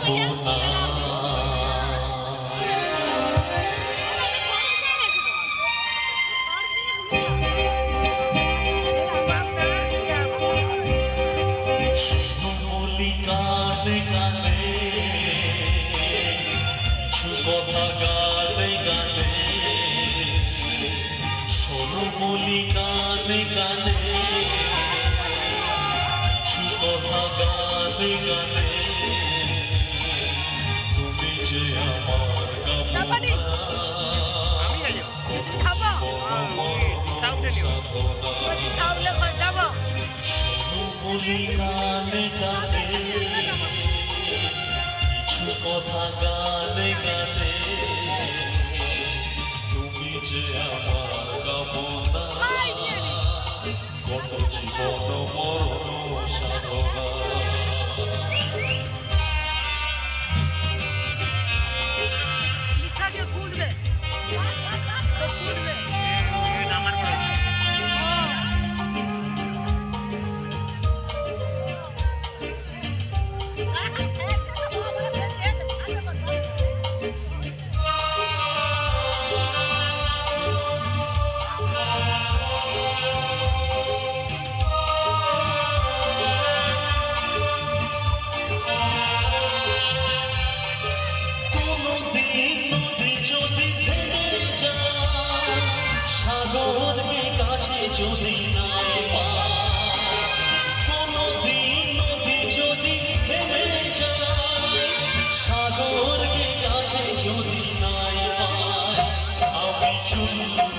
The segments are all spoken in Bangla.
ভাবনা সোনামলি গানে গানে কিছু কথা গানে গানে সোনামলি গানে গানে কিছু কথা গানে গানে তুমি যে আমার কামনা সোনামলি গানে গানে কিছু কথা গানে গানে তুমি যে আমার কামনা কত জীবন মরণ সাধনা যদি নাই পায় কোনদিন নদী যদি থেমে যায় সাগরকে কাছে যদি নাই পায় আমি চলব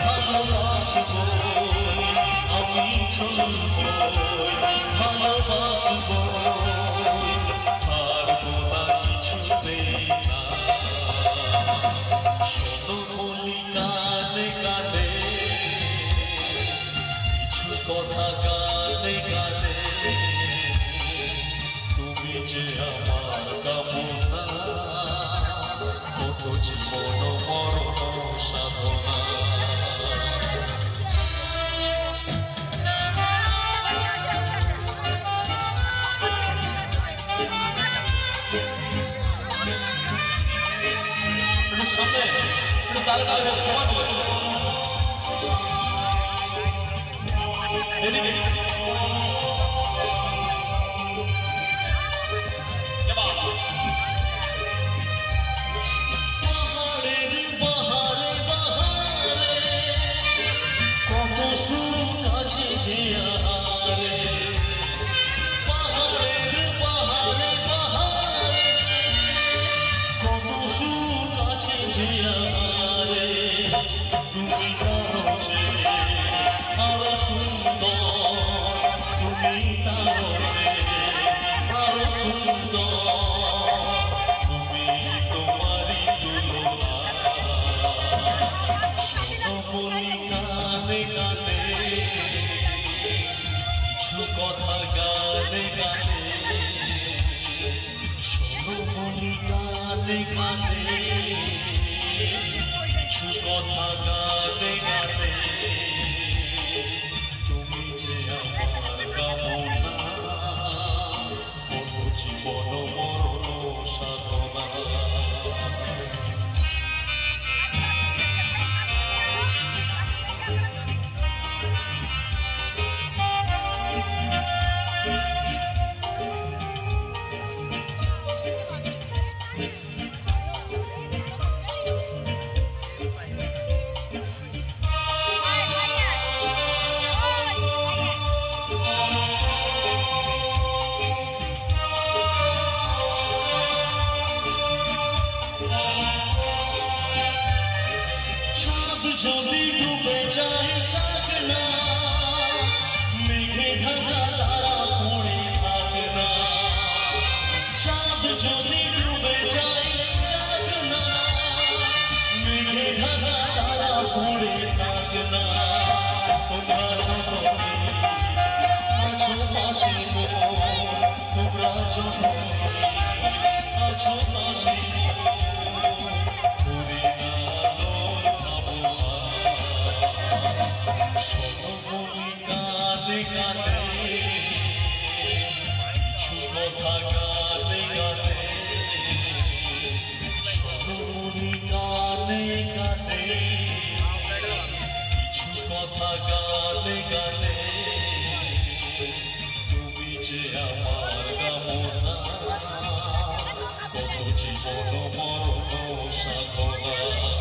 ভালোবাসব আমি চলব ভালোবাসব পারবো না কিছুতে না সোনামলি গানে গানে কথা গানে গানে তুমি যে আমার কামনা কত জীবন মরণ সাধনা সামনে তালে তালে সমান পাহাড়ের বাহারে বাহারে কত সুখ আছে যে আহারে পাহাড়ের বাহারে বাহারে কত সুখ আছে যে আহারে তুমি তারো যে আরো সুন্দর তুমি তারো যে আরো সুন্দর তুমি তোমারই তুলনা সোনামলি গানে গানে কিছু কথা গানে গানে সোনামলি গানে গানে কিছু কথা গানে গানে তুমি যে আমার কামনা কত জীবন মরণ সাধনা যদি ডুবে যায় চাঁদ না মেঘে ঢাকা তারা পড়ে থাকে না চাঁদ যদি ডুবে যায় চাঁদ না মেঘে ঢাকা তারা পড়ে থাকে না তোমরা যতনে আছো পাশে তোমরা যতনে আছো পাশে সোনামলি গানে গানে কিছু কথা গানে গানে গানে সোনামণি গানে গানে কিছু কথা গানে গানে তুমি যে আমার কামনা কত জীবন মরণ সাধনা